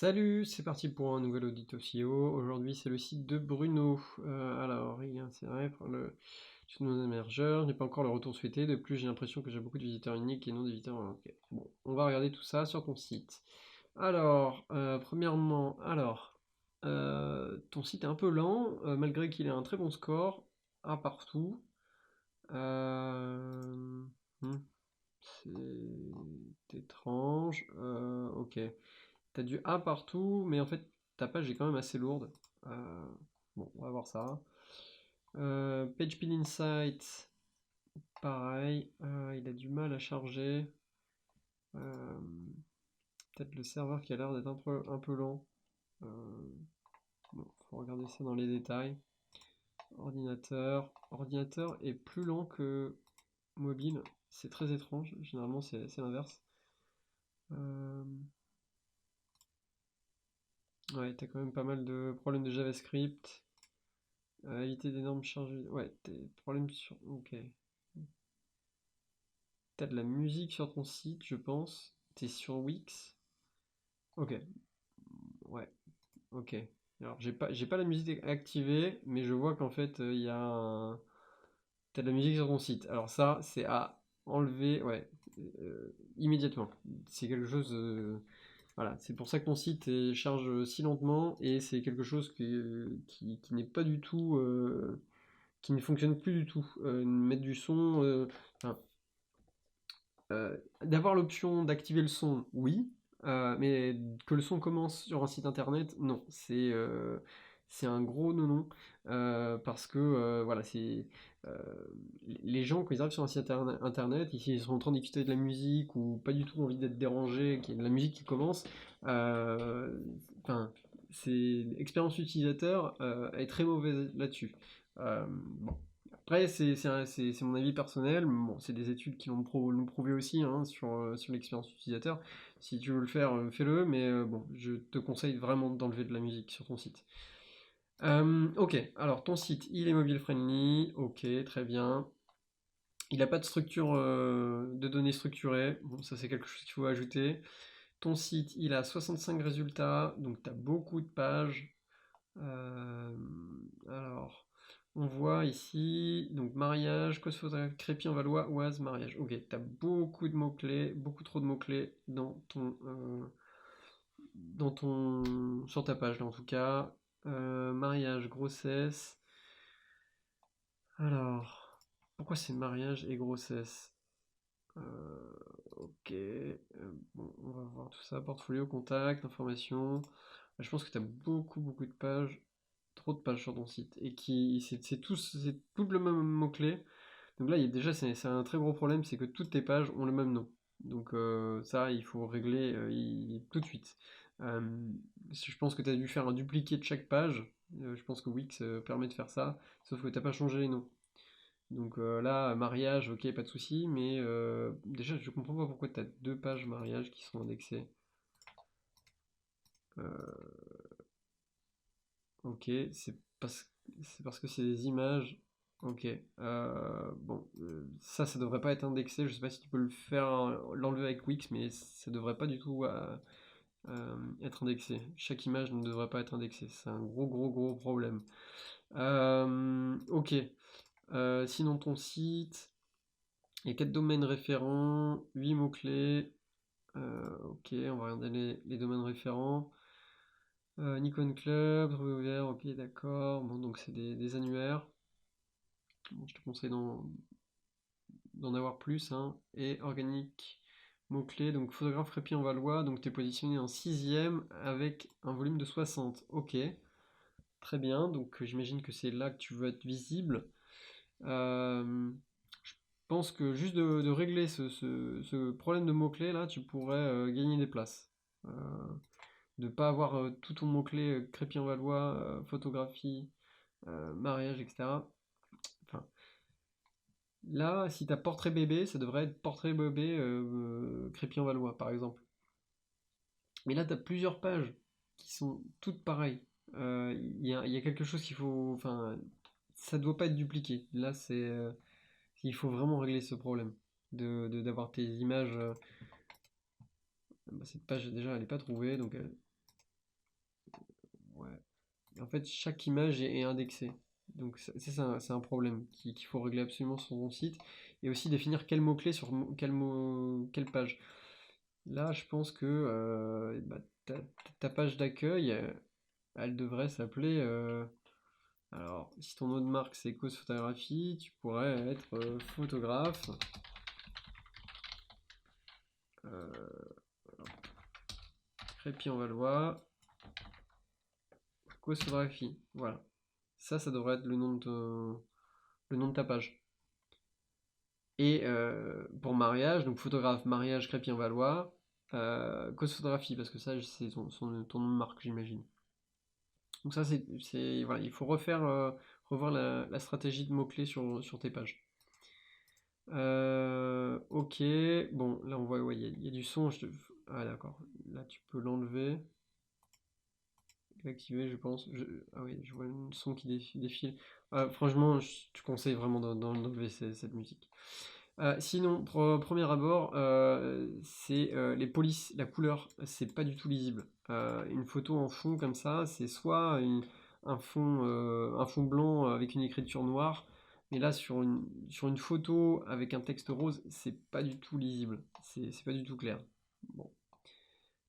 Salut, c'est parti pour un nouvel audito SEO. Aujourd'hui, c'est le site de Bruno. Alors, il insérait pour le sur nos hébergeurs. Je n'ai pas encore le retour souhaité. De plus, j'ai l'impression que j'ai beaucoup de visiteurs uniques et non de visiteurs. Ok. Bon, on va regarder tout ça sur ton site. Alors, premièrement, ton site est un peu lent, malgré qu'il ait un très bon score, un partout. Euh, hmm, c'est étrange. Ok. T'as du A partout, mais en fait, ta page est quand même assez lourde. Euh, bon, on va voir ça. PageSpeed Insight, pareil. Il a du mal à charger. Euh, Peut-être le serveur qui a l'air d'être un peu lent. Euh, bon, faut regarder ça dans les détails. Ordinateur. Ordinateur est plus lent que mobile. C'est très étrange. Généralement, c'est l'inverse. Euh, ouais, t'as quand même pas mal de problèmes de JavaScript. Éviter d'énormes charges. Ouais, des problèmes sur. Ok. T'as de la musique sur ton site, je pense. T'es sur Wix. Ok. Ouais. Ok. Alors, j'ai pas la musique activée, mais je vois qu'en fait, il y a un. T'as de la musique sur ton site. Alors, ça, c'est à enlever. Ouais. Immédiatement. C'est quelque chose. Voilà. C'est pour ça que ton site charge si lentement et c'est quelque chose qui n'est pas du tout. Qui ne fonctionne plus du tout. Mettre du son. Enfin, d'avoir l'option d'activer le son, oui, mais que le son commence sur un site internet, non. C'est un gros non-non, parce que voilà, euh, les gens, quand ils arrivent sur un site internet, ils sont en train d'écouter de la musique ou pas du tout envie d'être dérangés, qu'il y ait de la musique qui commence, euh, enfin, l'expérience utilisateur est très mauvaise là-dessus. Bon. Après, c'est mon avis personnel. Bon, c'est des études qui l'ont prouvé aussi hein, sur l'expérience utilisateur. Si tu veux le faire, fais-le, mais bon, je te conseille vraiment d'enlever de la musique sur ton site. Ok, alors ton site, il est mobile friendly, ok, très bien. Il n'a pas de structure de données structurée, bon, ça c'est quelque chose qu'il faut ajouter. Ton site, il a 65 résultats, donc tu as beaucoup de pages. Euh, alors, on voit ici, donc mariage, cause photographe, crépi en Valois, Oise, mariage. Ok, t'as beaucoup de mots-clés, beaucoup trop de mots-clés sur ta page là en tout cas. Mariage, grossesse. Alors, pourquoi c'est mariage et grossesse? Ok, bon, on va voir tout ça. Portfolio, contact, information. Je pense que tu as beaucoup de pages, trop de pages sur ton site. Et c'est tout le même mot-clé. Donc là, déjà, c'est un très gros problème, c'est que toutes tes pages ont le même nom. Donc ça, il faut régler tout de suite. Euh, je pense que tu as dû faire un dupliqué de chaque page. Je pense que Wix permet de faire ça, sauf que tu n'as pas changé les noms. Donc là, mariage, ok, pas de souci, mais déjà, je comprends pas pourquoi tu as deux pages mariage qui sont indexées. Euh, ok, c'est parce que c'est des images. Ok, bon, ça devrait pas être indexé. Je sais pas si tu peux le faire, l'enlever avec Wix, mais ça devrait pas du tout être indexé. Chaque image ne devrait pas être indexée. C'est un gros problème. Ok, sinon ton site. Il y a 4 domaines référents, 8 mots-clés. Ok, on va regarder les domaines référents. Nikon Club, trouvé ouvert, ok, d'accord. Bon, donc c'est des annuaires. Bon, je te conseille d'en avoir plus. Hein. Et organique, mots-clés, donc photographe répit en Valois. Donc tu es positionné en sixième avec un volume de 60. Ok, très bien. Donc j'imagine que c'est là que tu veux être visible. Je pense que juste de régler ce problème de mots-clés là, tu pourrais gagner des places. Euh, de ne pas avoir tout ton mot-clé Crépy-en-Valois, photographie, mariage, etc. Enfin, là, si tu as portrait bébé, ça devrait être portrait bébé Crépy-en-Valois, par exemple. Mais là, tu as plusieurs pages qui sont toutes pareilles. Il y a quelque chose qu'il faut. Enfin, ça doit pas être dupliqué. Là, il faut vraiment régler ce problème d'avoir tes images. Bah, cette page déjà elle n'est pas trouvée donc ouais. En fait, chaque image est indexée. Donc c'est un problème qu'il faut régler absolument sur ton site. Et aussi définir quel mot-clé sur quelle page. Là, je pense que bah, ta page d'accueil, elle devrait s'appeler. Alors, si ton nom de marque c'est Cause Photographie, tu pourrais être photographe. Euh, Crépy-en-Valois, Cause Photographie. Voilà. Ça devrait être le nom de ta page. Et pour mariage, donc photographe, mariage, Crépy-en-Valois, Cause Photographie, parce que ça, c'est ton nom de marque, j'imagine. Donc ça, voilà, il faut revoir la stratégie de mots-clés sur tes pages. Ok, bon, là on voit, ouais, il y a du son. Ah d'accord, là tu peux l'enlever, l'activer, je pense. Ah oui, je vois un son qui défile. Franchement, je te conseille vraiment d'enlever cette musique. Sinon, premier abord, c'est les polices, la couleur, c'est pas du tout lisible. Une photo en fond comme ça, c'est soit un fond blanc avec une écriture noire, mais là sur une photo avec un texte rose, c'est pas du tout lisible, c'est pas du tout clair. Bon.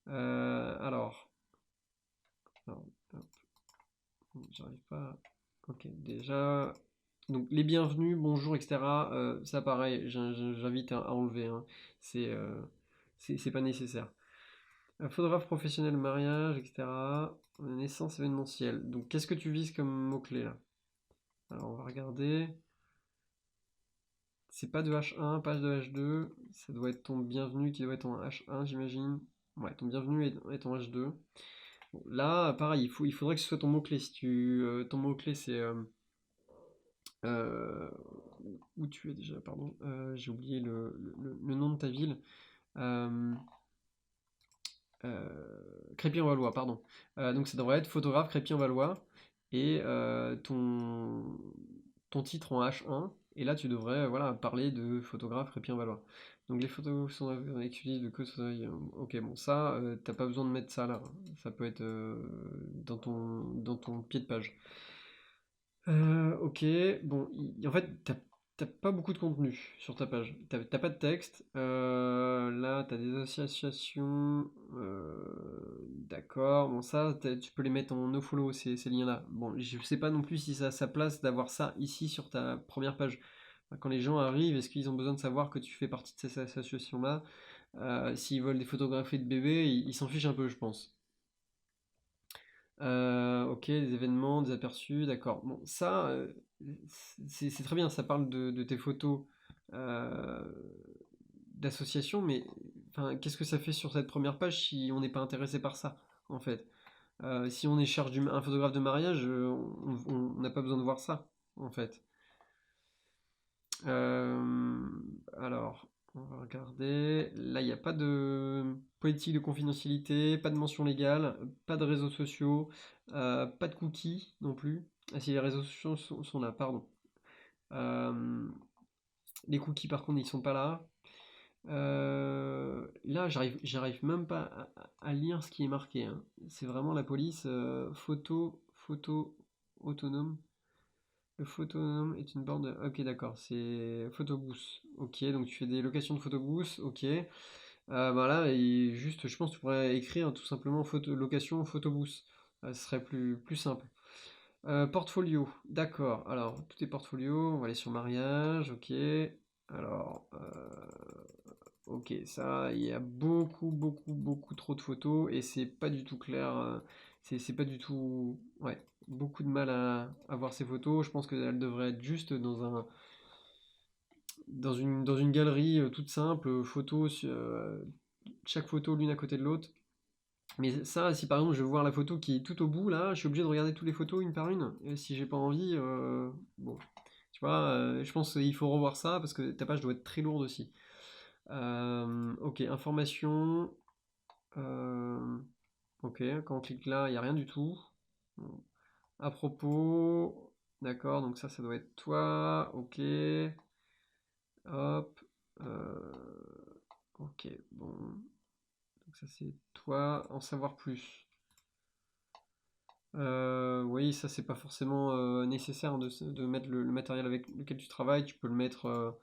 Alors, alors, hop, j'arrive pas. Ok, déjà. Donc les bienvenus, bonjour, etc. Ça pareil, j'invite à enlever, hein. C'est euh, c'est pas nécessaire. Photographe professionnel, mariage, etc. Naissance événementielle. Donc qu'est-ce que tu vises comme mot-clé là? Alors on va regarder. C'est pas de H1, page de H2. Ça doit être ton bienvenu qui doit être en H1, j'imagine. Ouais, ton bienvenu est en H2. Bon, là, pareil, il faudrait que ce soit ton mot-clé. Si ton mot-clé c'est euh, où tu es déjà, pardon. J'ai oublié le nom de ta ville. Euh, Crépy-en-Valois, pardon. Donc ça devrait être photographe Crépy-en-Valois et ton titre en H1. Et là, tu devrais voilà, parler de photographe Crépy-en-Valois. Donc les photos sont exclusives de cause. Ok, bon, ça, t'as pas besoin de mettre ça là. Ça peut être dans ton pied de page. Ok, bon, en fait, t'as pas beaucoup de contenu sur ta page. T'as pas de texte. Là, t'as des associations. D'accord, bon, ça, tu peux les mettre en nofollow, ces liens-là. Bon, je sais pas non plus si ça a sa place d'avoir ça ici sur ta première page. Quand les gens arrivent, est-ce qu'ils ont besoin de savoir que tu fais partie de ces associations-là? S'ils veulent des photographies de bébés, ils s'en fichent un peu, je pense. Ok, des événements, des aperçus, d'accord. Bon, ça, c'est très bien, ça parle de tes photos euh, d'association, mais enfin, qu'est-ce que ça fait sur cette première page si on n'est pas intéressé par ça, en fait? Si on est un photographe de mariage, on n'a pas besoin de voir ça, en fait. Euh, alors, on va regarder. Là, il n'y a pas de politique de confidentialité, pas de mention légale, pas de réseaux sociaux, pas de cookies non plus. Ah si, les réseaux sociaux sont là, pardon. Euh, les cookies, par contre, ils sont pas là. Là, j'arrive même pas à lire ce qui est marqué, hein. C'est vraiment la police. Photo autonome. Le photonome est une borne de... Ok, d'accord, c'est photobooth. Ok, donc tu fais des locations de photobooth. Ok. Voilà, et juste, je pense que tu pourrais écrire tout simplement location photobooth. Ce serait plus simple. Portfolio, d'accord. Alors, tout est portfolio. On va aller sur mariage. Ok. Alors, ok, ça, il y a beaucoup trop de photos et c'est pas du tout clair. C'est pas du tout. Ouais, beaucoup de mal à voir ces photos. Je pense qu'elles devraient être juste dans une galerie toute simple, chaque photo l'une à côté de l'autre. Mais ça, si par exemple je veux voir la photo qui est tout au bout là, je suis obligé de regarder toutes les photos une par une. Et si j'ai pas envie, bon, tu vois, je pense qu'il faut revoir ça parce que ta page doit être très lourde aussi. Ok, information. euh, ok, quand on clique là, il n'y a rien du tout. Bon. À propos, d'accord, donc ça doit être toi. Ok, hop. Ok, bon. Donc ça c'est toi. En savoir plus. Oui, ça c'est pas forcément nécessaire de mettre le matériel avec lequel tu travailles. Tu peux le mettre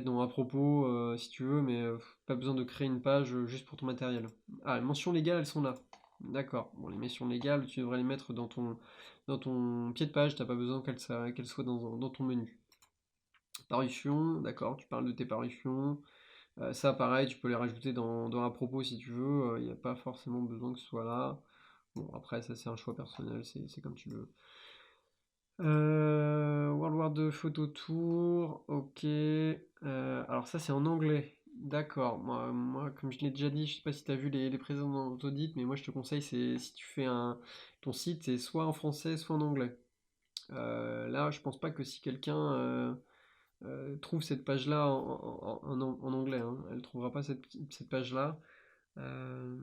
dans à propos si tu veux, mais pas besoin de créer une page juste pour ton matériel. Ah, les mentions légales, elles sont là. D'accord. Bon, les mentions légales, tu devrais les mettre dans ton pied de page. T'as pas besoin qu'elles soient dans ton menu. Parution, d'accord. Tu parles de tes parutions. Ça, pareil, tu peux les rajouter dans à propos si tu veux. Il n'y a pas forcément besoin que ce soit là. Bon, après, ça c'est un choix personnel, c'est comme tu veux. World War 2 Photo Tour, ok. Alors ça c'est en anglais, d'accord. Moi, comme je l'ai déjà dit, je sais pas si tu as vu les précédents audits, mais moi je te conseille, c'est si tu fais ton site, c'est soit en français, soit en anglais. Là, je pense pas que si quelqu'un trouve cette page-là en anglais, hein, elle trouvera pas cette page-là. Euh,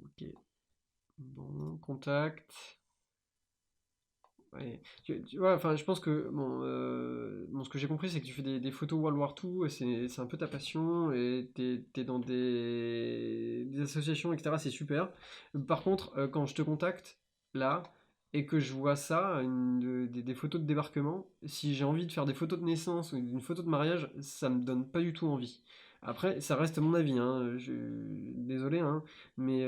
ok, bon, contact. Ouais. Tu vois, enfin, je pense que bon, ce que j'ai compris, c'est que tu fais des photos World War II, et c'est un peu ta passion, et t'es dans des associations, etc. C'est super. Par contre, quand je te contacte là et que je vois ça, des photos de débarquement, si j'ai envie de faire des photos de naissance ou une photo de mariage, ça me donne pas du tout envie. Après, ça reste mon avis, hein. Désolé, hein, mais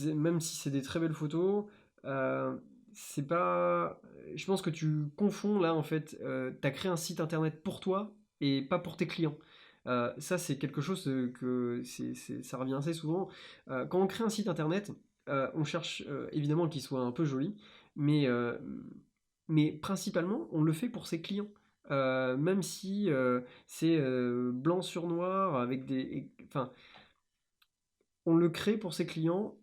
même si c'est des très belles photos. euh, c'est pas. Je pense que tu confonds là en fait. T'as créé un site internet pour toi et pas pour tes clients. Ça, c'est quelque chose ça revient assez souvent. Quand on crée un site internet, on cherche évidemment qu'il soit un peu joli, mais, euh, mais principalement, on le fait pour ses clients. Même si c'est blanc sur noir avec enfin, on le crée pour ses clients,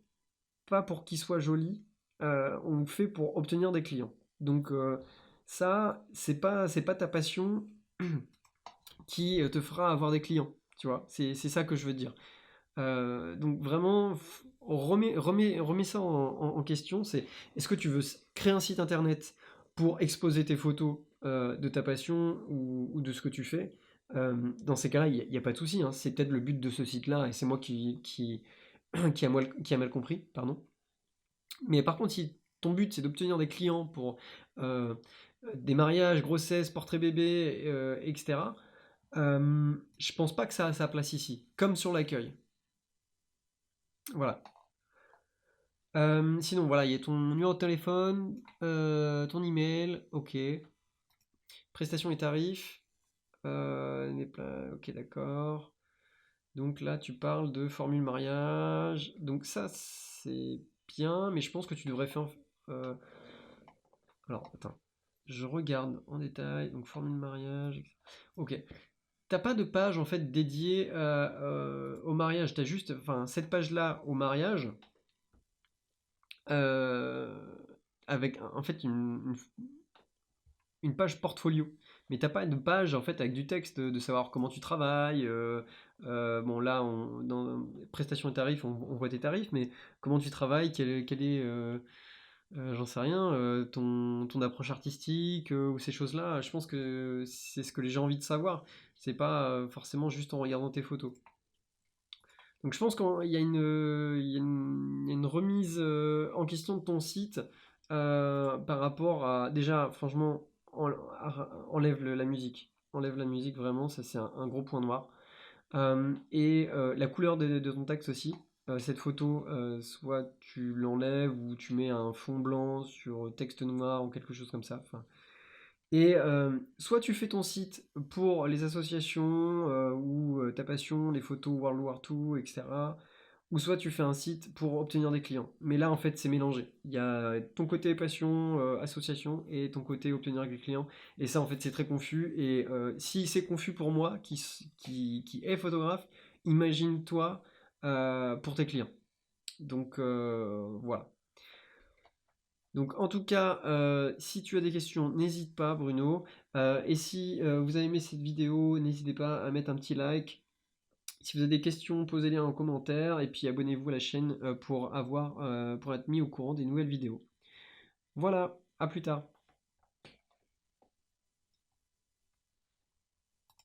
pas pour qu'il soit joli, on le fait pour obtenir des clients. Donc ça, c'est pas ta passion qui te fera avoir des clients, tu vois. C'est ça que je veux dire. Donc vraiment, remets ça en question. C'est est-ce que tu veux créer un site internet pour exposer tes photos de ta passion ou de ce que tu fais. Dans ces cas-là, il n'y a pas de souci, hein. C'est peut-être le but de ce site-là et c'est moi qui a mal compris, pardon. Mais par contre, si ton but c'est d'obtenir des clients pour euh, des mariages, grossesses, portraits bébés, etc., je pense pas que ça a sa place ici, comme sur l'accueil. Voilà. Sinon, voilà, il y a ton numéro de téléphone, ton email, ok. Prestations et tarifs, ok, d'accord. Donc là, tu parles de formule mariage. Donc ça, c'est bien, mais je pense que tu devrais faire. euh, alors, attends. Je regarde en détail. Donc, formule mariage, etc. Ok. T'as pas de page en fait dédiée au mariage. T'as juste, enfin, cette page-là au mariage euh, avec en fait une page portfolio. Mais t'as pas de page en fait avec du texte de savoir comment tu travailles. Bon là, dans prestations et tarifs, on voit tes tarifs, mais comment tu travailles, quel est j'en sais rien, ton approche artistique ou ces choses-là. Je pense que c'est ce que les gens ont envie de savoir. C'est pas forcément juste en regardant tes photos. Donc je pense qu'il y a il y a une remise en question de ton site par rapport à... Déjà, franchement, enlève la musique. Enlève la musique, vraiment, ça c'est un gros point noir. Et la couleur de ton texte aussi. Cette photo, soit tu l'enlèves ou tu mets un fond blanc sur texte noir ou quelque chose comme ça. Enfin, et soit tu fais ton site pour les associations ou ta passion, les photos World War II, etc. Ou soit tu fais un site pour obtenir des clients. Mais là, en fait, c'est mélangé. Il y a ton côté passion, association, et ton côté obtenir des clients. Et ça, en fait, c'est très confus. Et si c'est confus pour moi, qui est photographe, imagine-toi pour tes clients. Donc voilà. Donc en tout cas, si tu as des questions, n'hésite pas Bruno. Et si vous avez aimé cette vidéo, n'hésitez pas à mettre un petit like. Si vous avez des questions, posez-les en commentaire. Et puis abonnez-vous à la chaîne pour être mis au courant des nouvelles vidéos. Voilà, à plus tard.